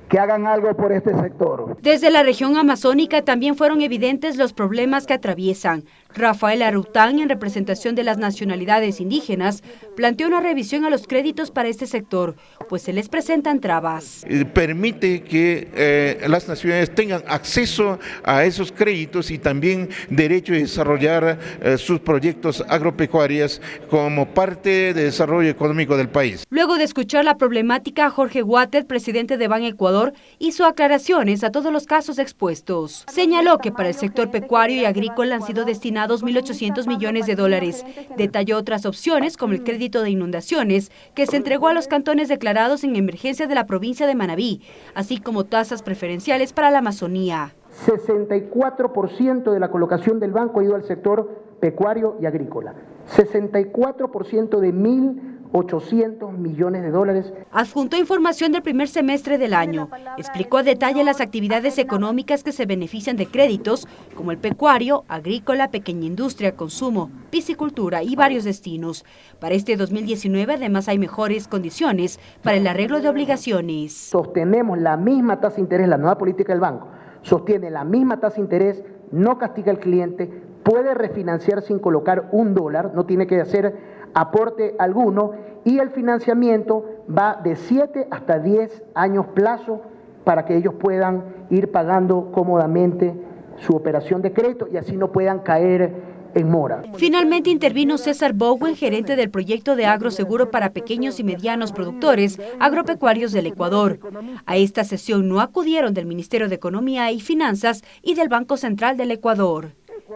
H: que hagan algo por este sector.
Q: Desde la región amazónica también fueron evidentes los problemas que atraviesan. Rafael Arután, en representación de las nacionalidades indígenas, planteó una revisión a los créditos para este sector, pues se les presentan trabas.
I: Permite que las nacionalidades tengan acceso a esos créditos y también derecho a desarrollar sus proyectos agropecuarios como parte de desarrollo económico del país.
Q: Luego de escuchar la problemática, Jorge Guatet, presidente de Ban Ecuador,
J: Ecuador hizo aclaraciones a todos los casos expuestos. Señaló que para el sector pecuario y agrícola han sido destinados 1.800 millones de dólares. Detalló otras opciones como el crédito de inundaciones que se entregó a los cantones declarados en emergencia de la provincia de Manabí, así como tasas preferenciales para la Amazonía.
K: 64% de la colocación del banco ha ido al sector pecuario y agrícola. 64% de 1.800 millones de dólares.
J: Adjuntó información del primer semestre del año. Explicó a detalle las actividades económicas que se benefician de créditos, como el pecuario, agrícola, pequeña industria, consumo, piscicultura y varios destinos. Para este 2019, además, hay mejores condiciones para el arreglo de obligaciones.
K: Sostenemos la misma tasa de interés, la nueva política del banco sostiene la misma tasa de interés, no castiga al cliente, puede refinanciar sin colocar $1, no tiene que hacer aporte alguno, y el financiamiento va de 7 hasta 10 años plazo para que ellos puedan ir pagando cómodamente su operación de crédito y así no puedan caer en mora.
J: Finalmente intervino César Bowen, gerente del proyecto de agroseguro para pequeños y medianos productores agropecuarios del Ecuador. A esta sesión no acudieron del Ministerio de Economía y Finanzas y del Banco Central del Ecuador.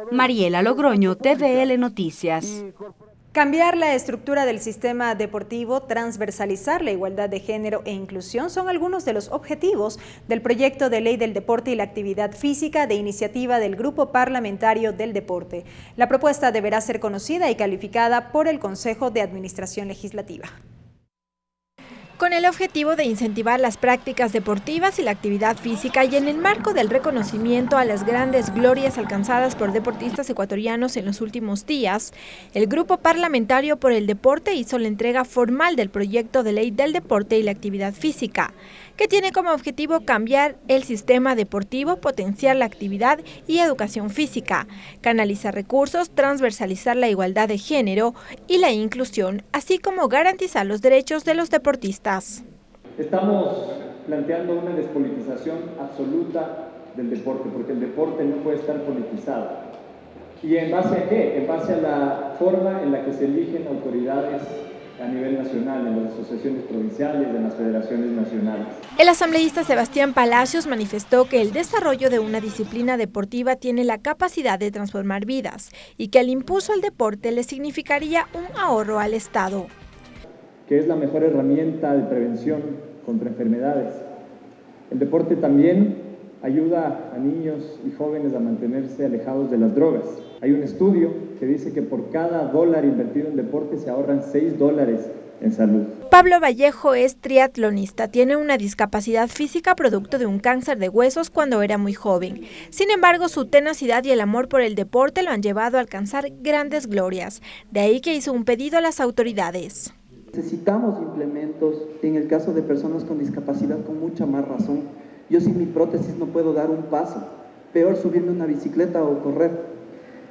J: Mariela Logroño, TVL Noticias.
E: Cambiar la estructura del sistema deportivo, transversalizar la igualdad de género e inclusión son algunos de los objetivos del proyecto de ley del deporte y la actividad física de iniciativa del Grupo Parlamentario del Deporte. La propuesta deberá ser conocida y calificada por el Consejo de Administración Legislativa.
L: Con el objetivo de incentivar las prácticas deportivas y la actividad física y en el marco del reconocimiento a las grandes glorias alcanzadas por deportistas ecuatorianos en los últimos días, el Grupo Parlamentario por el Deporte hizo la entrega formal del proyecto de ley del deporte y la actividad física, que tiene como objetivo cambiar el sistema deportivo, potenciar la actividad y educación física, canalizar recursos, transversalizar la igualdad de género y la inclusión, así como garantizar los derechos de los deportistas.
N: Estamos planteando una despolitización absoluta del deporte, porque el deporte no puede estar politizado. ¿Y en base a qué? En base a la forma en la que se eligen autoridades a nivel nacional, en las asociaciones provinciales, en las federaciones nacionales.
L: El asambleísta Sebastián Palacios manifestó que el desarrollo de una disciplina deportiva tiene la capacidad de transformar vidas y que el impulso al deporte le significaría un ahorro al Estado.
N: Que es la mejor herramienta de prevención contra enfermedades. El deporte también ayuda a niños y jóvenes a mantenerse alejados de las drogas. Hay un estudio que dice que por cada $1 invertido en deporte se ahorran $6 en salud.
L: Pablo Vallejo es triatlonista, tiene una discapacidad física producto de un cáncer de huesos cuando era muy joven. Sin embargo, su tenacidad y el amor por el deporte lo han llevado a alcanzar grandes glorias. De ahí que hizo un pedido a las autoridades.
O: Necesitamos implementos en el caso de personas con discapacidad con mucha más razón. Yo sin mi prótesis no puedo dar un paso, peor subirme una bicicleta o correr.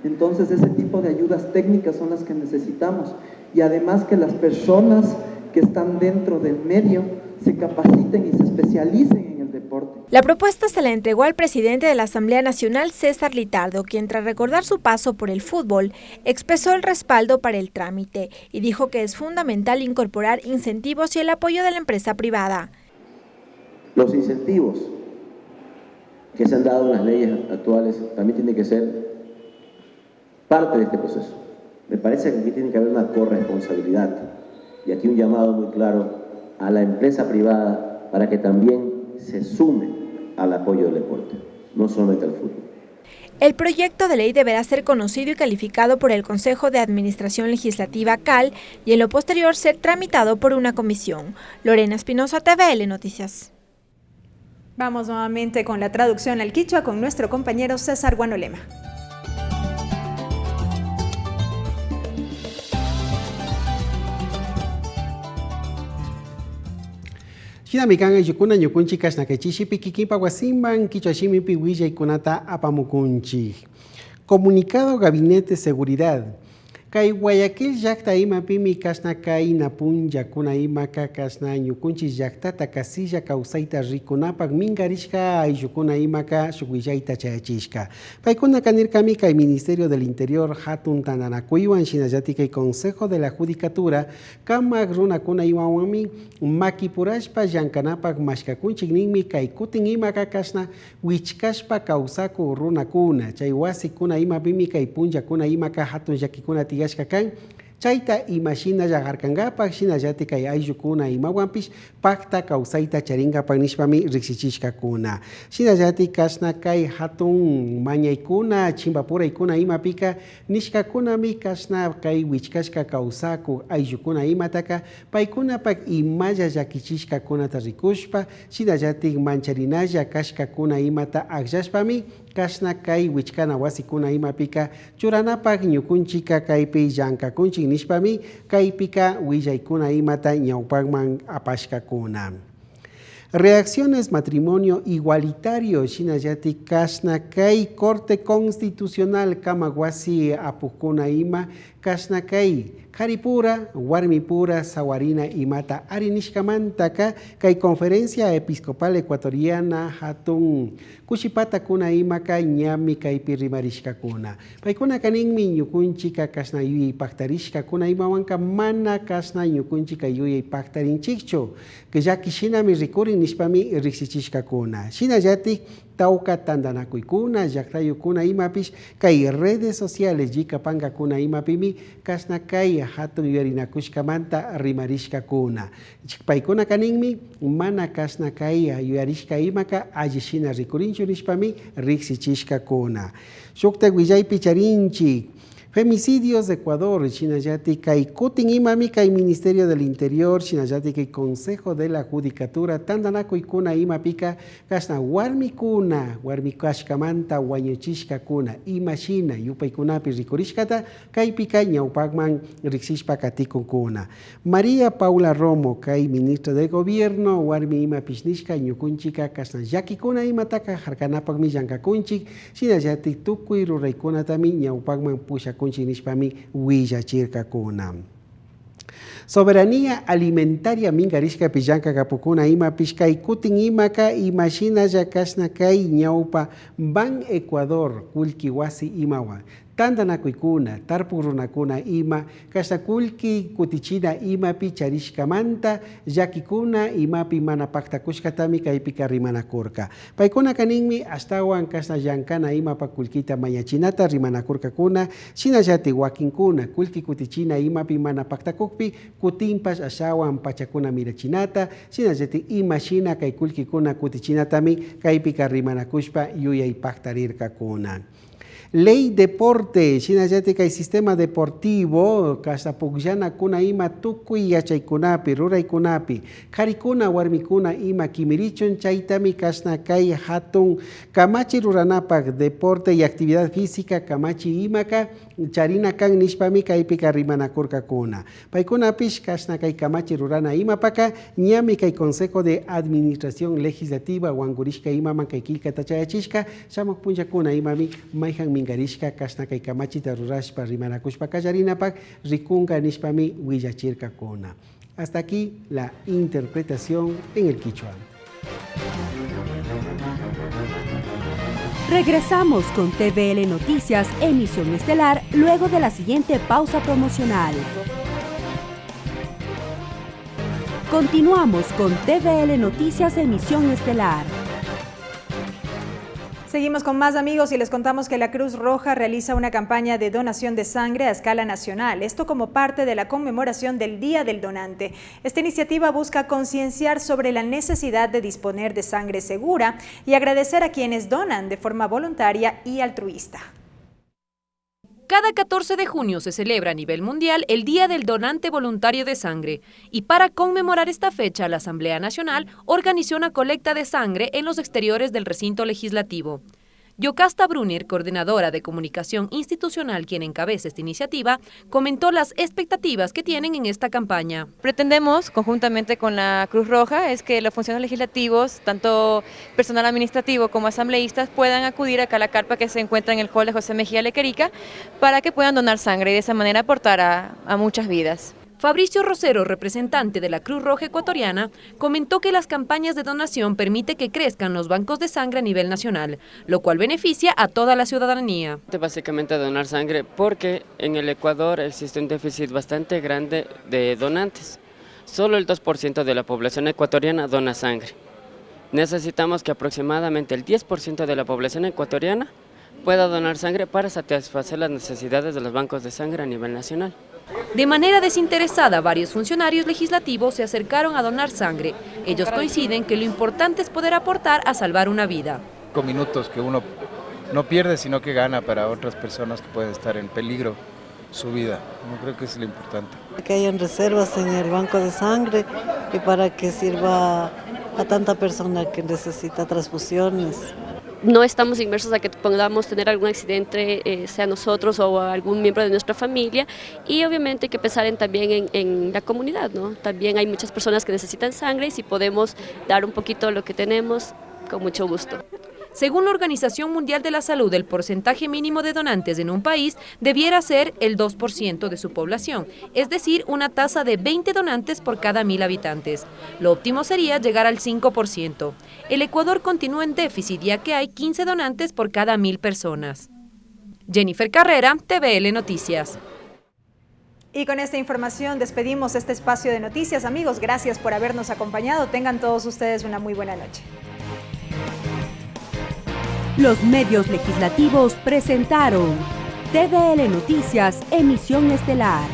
O: Entonces ese tipo de ayudas técnicas son las que necesitamos y además que las personas que están dentro del medio se capaciten y se especialicen en el deporte.
L: La propuesta se la entregó al presidente de la Asamblea Nacional, César Litardo, quien tras recordar su paso por el fútbol, expresó el respaldo para el trámite y dijo que es fundamental incorporar incentivos y el apoyo de la empresa privada.
P: Los incentivos que se han dado en las leyes actuales también tienen que ser parte de este proceso. Me parece que aquí tiene que haber una corresponsabilidad y aquí un llamado muy claro a la empresa privada para que también se sume al apoyo del deporte, no solamente al fútbol.
L: El proyecto de ley deberá ser conocido y calificado por el Consejo de Administración Legislativa CAL y en lo posterior ser tramitado por una comisión. Lorena Espinosa, TVL Noticias.
E: Vamos nuevamente con la traducción al quichua con nuestro compañero César Guanolema.
V: Chinamikanga yukuna ñukunchi kashnakachishi pikikipa guasimban quichuashimipi huilla y kunata apamukunchi. Comunicado Gabinete de Seguridad. Kay Guayaquil llaqta imapimi kasna kay napunllakuna imaka kasna ñukunchis llaqtata kasilla kawsayta rikunapak mingarishka ayllukuna imaka shuquillayta chayachishka. Paykuna kanirkami kay Ministerio del Interior hatun tandanakuywan shinallatik kay Consejo de la Judicatura kamak runakuna imawanmi makipurashpa llankanapak mashkakunchik ninmi kay kutin imaka kasna wichkashpa kawsaku runakuna chay wasikuna imapimi kay punllakuna imaka hatun llakikuna kan chayta imashina llagarkangapak shinallatik kay ayllukuna imawanpish pakta kawsayta charingapak nishpami riksichishkakuna. Shinallatik kasna kay hatun mañaykuna chimbapuraykuna imapika nishkakunami kasna kay wichkashka kawsaku ayllukuna imataka paykunapak imalla llakichishkakunata rikushpa shinallatik mancharinalla kashkakuna imata akllashpami kasna kay wichkana wasikuna imapika churanapak ñukunchika kaypi llankakunchik nishpami kaypika willaykuna imata ñawpakman apashkakuna. Reacciones matrimonio igualitario shinallatik kasna kay Corte Constitucional kamawasi apukuna ima kasna kay Karipura, Warmipura, Sawarina imata arinishkamantaka kay Conferencia Episcopal Ecuatoriana hatun kushipata kuna imaka ñami kaypi rimarishkakuna. Paykuna kaninmi ñukunchika kasna yuyay paktarishkakuna imawanka mana kasna ñukunchika yuyay paktarinchikchu que llakishinami rikurin nishpami riksichishkakuna. Shinallatik tauka tandanakuykuna llaqtayukuna imapish kay redes sociales jikapankakuna imapimi kasna kay hatun yuyarinakushkamanta rimarishkakuna. Paykuna kaninmi mana kasna kay yuyarishka imaka allishina rikurinchu nishpami riksichishkakuna. Shukta willaypi charinchik Femicidios de Ecuador, shinallatik kay kutin imami kay Ministerio del Interior, shinallatik kay Consejo de la Judicatura, tandanakuykuna imapika kasna warmikuna, warmikashkamanta wañuchishkakuna, imashina yupaykunapi rikurishkata kaypika ñawpakman riksishpa katikunkuna. María Paula Romo, kay Ministra de Gobierno, warmi imapishnisca ñukunchika kasna llakikuna imataka harkanapakmi llankakunchik, shinallatik tukuy ruraykunatami ñawpakman pushakunchik nishpami willachirkakuna. Soberanía alimentaria mingarishka pillanka kapukuna ima pishkay kutin imaka imashina yakashna kay ñawpa Ban Ecuador kulki wasi imawa. Tandanakuykuna, tarpurunakuna ima, kashakulki kutichina imapi charishkamanta, llakikuna imapi mana paktakushkatami kaypika rimanakurka. Paykuna kaninmi astawan kasna llankana imapa kulkita mañachinata rimanakurkakuna, shinallati wakinkuna, kulki kutichina imapi mana paktakukpi, kutimpas astawan pachakuna mirachinata, shinallati imashina kay kulkikuna kutichinatami kaypika rimanakushpa yuyay paktarirkakuna. Ley deporte, shinallatik kay sistema deportivo, kasapukllana kuna ima tukuy yachaykunapi, ruraykunapi, karikuna warmikuna ima kimirichun chaytami kasna kay hatun kamachi ruranapak deporte y actividad física kamachi imaka charina kan nishpami kaypika rimanakurkakuna. Paykunapish kasna kay kamachi rurana imapaka ñami kay Consejo de Administración Legislativa wangurishka imaman kay kilkata chayachishka shamuk punchakuna imami mayhan mingarishka kasna kay kamachita rurashpa rimanakushpa kallarinapak rikunga nishpami willachirkakuna. Hasta aquí la interpretación en el quichua.
Q: Regresamos con TVL Noticias, emisión estelar, luego de la siguiente pausa promocional. Continuamos con TVL Noticias, emisión estelar.
E: Seguimos con más, amigos, y les contamos que la Cruz Roja realiza una campaña de donación de sangre a escala nacional, esto como parte de la conmemoración del Día del Donante. Esta iniciativa busca concienciar sobre la necesidad de disponer de sangre segura y agradecer a quienes donan de forma voluntaria y altruista.
M: Cada 14 de junio se celebra a nivel mundial el Día del Donante Voluntario de Sangre y para conmemorar esta fecha la Asamblea Nacional organizó una colecta de sangre en los exteriores del recinto legislativo. Yocasta Brunner, coordinadora de comunicación institucional, quien encabeza esta iniciativa, comentó las expectativas que tienen en esta campaña.
D: Pretendemos, conjuntamente con la Cruz Roja, es que los funcionarios legislativos, tanto personal administrativo como asambleístas, puedan acudir acá a la carpa que se encuentra en el hall de José Mejía Lequerica para que puedan donar sangre y de esa manera aportar a muchas vidas.
M: Fabricio Rosero, representante de la Cruz Roja Ecuatoriana, comentó que las campañas de donación permiten que crezcan los bancos de sangre a nivel nacional, lo cual beneficia a toda la ciudadanía.
R: Básicamente donar sangre porque en el Ecuador existe un déficit bastante grande de donantes. Solo el 2% de la población ecuatoriana dona sangre. Necesitamos que aproximadamente el 10% de la población ecuatoriana pueda donar sangre para satisfacer las necesidades de los bancos de sangre a nivel nacional.
M: De manera desinteresada, varios funcionarios legislativos se acercaron a donar sangre. Ellos coinciden que lo importante es poder aportar a salvar una vida.
S: 5 minutos que uno no pierde, sino que gana para otras personas que pueden estar en peligro su vida. Yo creo que es lo importante.
T: Que hayan reservas en el banco de sangre y para que sirva a tanta persona que necesita transfusiones.
U: No estamos inmersos a que podamos tener algún accidente, sea nosotros o algún miembro de nuestra familia, y obviamente hay que pensar también en la comunidad, ¿no? También hay muchas personas que necesitan sangre y si podemos dar un poquito lo que tenemos, con mucho gusto.
M: Según la Organización Mundial de la Salud, el porcentaje mínimo de donantes en un país debiera ser el 2% de su población, es decir, una tasa de 20 donantes por cada 1000 habitantes. Lo óptimo sería llegar al 5%. El Ecuador continúa en déficit ya que hay 15 donantes por cada 1000 personas. Jennifer Carrera, TVL Noticias.
E: Y con esta información despedimos este espacio de noticias. Amigos, gracias por habernos acompañado. Tengan todos ustedes una muy buena noche.
Q: Los medios legislativos presentaron TVL Noticias, emisión estelar.